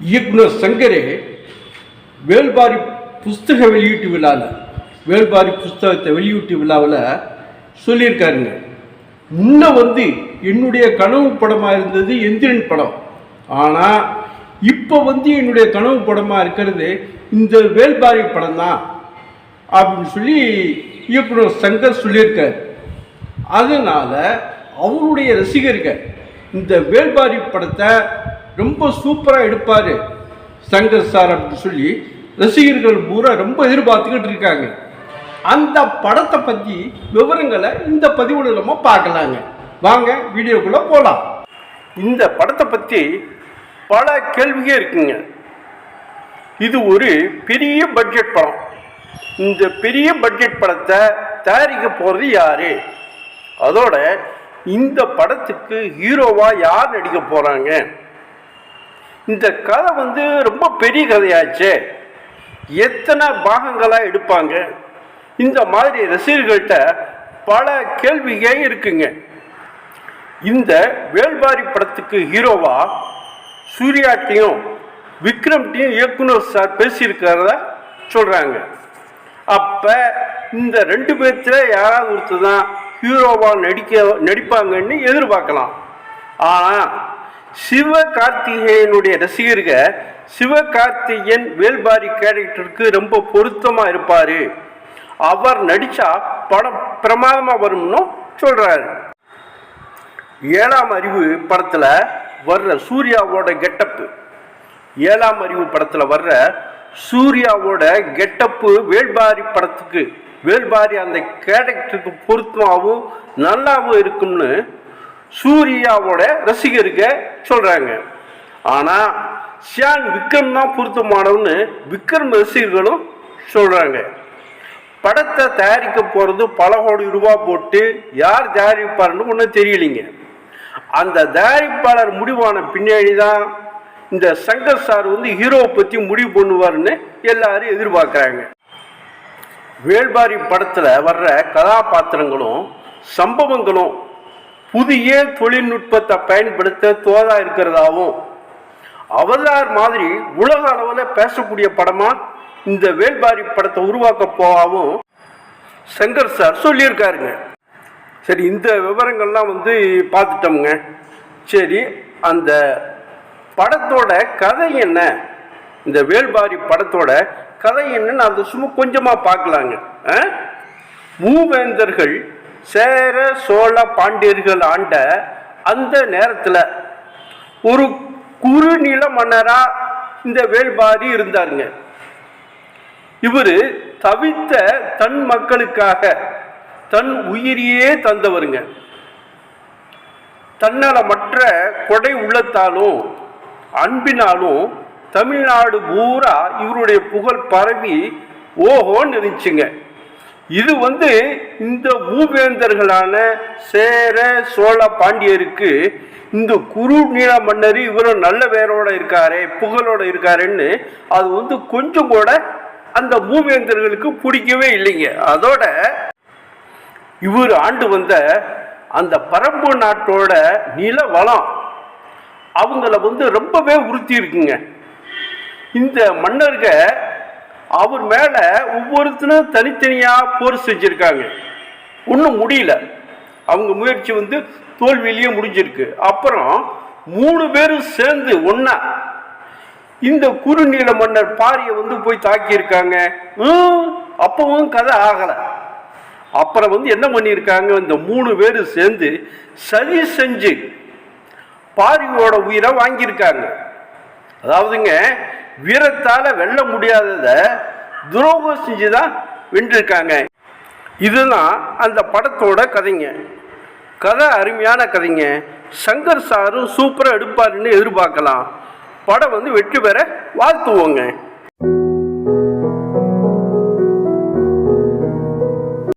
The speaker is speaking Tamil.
இயக்குனர் சங்கரே வேல்பாரி புஸ்தக வெளியீட்டு விழாவில் வேல்பாரி புஸ்தகத்தை வெளியீட்டு விழாவில் சொல்லியிருக்காருங்க. முன்ன என்னுடைய கனவு படமாக இருந்தது எந்திரன் படம். ஆனால் இப்போ என்னுடைய கனவு படமாக இருக்கிறது இந்த வேல்பாரி படம் தான் அப்படின்னு சொல்லி இயக்குனர் சங்கர் சொல்லியிருக்கார். அதனால் அவருடைய ரசிகர்கள் இந்த வேல்பாரி படத்தை ரொம்ப சூப்பராக எடுப்பார் சங்கர் சார் அப்படின்னு சொல்லி ரசிகர்கள் பூரா ரொம்ப எதிர்பார்த்துக்கிட்டு இருக்காங்க. அந்த படத்தை பற்றி விவரங்களை இந்த பதிவுல நம்ம பார்க்கலாங்க. வாங்க வீடியோக்குள்ளே போகலாம். இந்த படத்தை பற்றி பல கேள்விகள் இருக்குங்க. இது ஒரு பெரிய பட்ஜெட் படம். இந்த பெரிய பட்ஜெட் படத்தை தயாரிக்க போகிறது யாரு? அதோட இந்த படத்துக்கு ஹீரோவாக யார் நடிக்க போகிறாங்க? இந்த கதை ரொம்ப பெரிய கதையாச்சே, எத்தனை பாகங்களாக எடுப்பாங்க? இந்த மாதிரி ரசிகர்கள்ட்ட பல கேள்விகள் இருக்குங்க. இந்த வேல்பாரி படத்துக்கு ஹீரோவா சூர்யாட்டையும் விக்ரம்ட்டையும் இயக்குனர் சார் பேசியிருக்கிறத சொல்கிறாங்க. அப்போ இந்த ரெண்டு பேர்த்தில் யாராவது ஒருத்தர் தான் ஹீரோவாக நடிப்பாங்கன்னு எதிர்பார்க்கலாம். ஆனால் சிவகார்த்திகேயனுடைய ரசிகர்கள் சிவகார்த்திகேயன் வேல்பாரி கேரக்டருக்கு ரொம்ப பொருத்தமாக இருப்பார், அவர் நடித்தா படம் பிரமாதமாக வரும்னு சொல்கிறாரு. 7ஆம் அறிவு படத்தில் வர்ற சூர்யாவோட கெட்டப்பு, 7ஆம் அறிவு படத்தில் வர்ற சூர்யாவோட கெட்டப்பு வேல்பாரி படத்துக்கு வேல்பாரி அந்த கேரக்டருக்கு பொருத்தமாகவும் நல்லாவும் இருக்கும்னு சூர்யாவோட ரசிகருக்கு சொல்கிறாங்க. ஆனால் ஷியான் விக்ரம் தான் பொருத்தமானவன்னு விக்ரம் ரசிகர்களும் சொல்கிறாங்க. படத்தை தயாரிக்க போகிறது பல கோடி ரூபா போட்டு யார் தயாரிப்பாருன்னு ஒன்றும் தெரியலைங்க. அந்த தயாரிப்பாளர் முடிவான பின்னாடி தான் இந்த சங்கர் சார் ஹீரோவை பற்றி முடிவு பண்ணுவார்னு எல்லாரும் எதிர்பார்க்குறாங்க. வேல்பாரி படத்தில் வர்ற கதாபாத்திரங்களும் சம்பவங்களும் புதிய தொழில்நுட்பத்தை பயன்படுத்த தோதா இருக்கிறதாகவும் அவதார் மாதிரி உலக அளவில் பேசக்கூடிய படமாக இந்த வேல்பாரி படத்தை உருவாக்க போகவும் சங்கர் சார் சொல்லியிருக்காருங்க. சரி, இந்த விவரங்கள்லாம் பார்த்துட்டோமுங்க. சரி, அந்த படத்தோட கதை என்ன? இந்த வேல்பாரி படத்தோட கதை என்னன்னு அதை சும்மா கொஞ்சமாக பார்க்கலாங்க. மூவேந்தர்கள் சேர சோழ பாண்டியர்கள் ஆண்ட அந்த நேரத்தில் ஒரு குறுநில மன்னராக இந்த வேல்பாரி இருந்தாருங்க. இவர் தவித்த தன் மக்களுக்காக தன் உயிரியே தந்தவருங்க. தன்னலமற்ற கொடை உள்ளத்தாலும் அன்பினாலும் தமிழ்நாடு பூரா இவருடைய புகழ் பரவி ஓஹோன்னு இருந்துச்சுங்க. இது இந்த மூவேந்தர்களான சேர சோழ பாண்டியருக்கு இந்த குறுநில மன்னர் இவரும் நல்ல பேரோட இருக்காரே, புகழோட இருக்காருன்னு அது கொஞ்சம் கூட அந்த மூவேந்தர்களுக்கு பிடிக்கவே இல்லைங்க. அதோட இவர் ஆண்டு வந்த அந்த பரம்பு நாட்டோட நில வளம் அவங்கள ரொம்பவே உறுத்தி இருக்குங்க. இந்த மன்னர்கள் அவர் மேலே ஒவ்வொருத்தரும் தனித்தனியாக போர் செஞ்சுருக்காங்க. ஒன்றும் முடியல. அவங்க முயற்சி தோல்வியிலேயே முடிஞ்சிருக்கு. அப்புறம் 3 பேரும் சேர்ந்து ஒன்றா இந்த குறுநில மன்னர் பாரியை போய் தாக்கியிருக்காங்க. அப்பவும் கதை ஆகலை. அப்புறம் என்ன பண்ணியிருக்காங்க, இந்த 3 பேரும் சேர்ந்து சதி செஞ்சு பாரியோட உயிரை வாங்கியிருக்காங்க. அதாவதுங்க, வீரத்தால் வெல்ல முடியாததை துரோகம் செஞ்சு தான் வென்றிருக்காங்க. இதுதான் அந்த படத்தோட கதைங்க. கதை அருமையான கதைங்க. சங்கர் சாரும் சூப்பராக எடுப்பாருன்னு எதிர்பார்க்கலாம். படம் வெற்றி பெற வாழ்த்துவோங்க.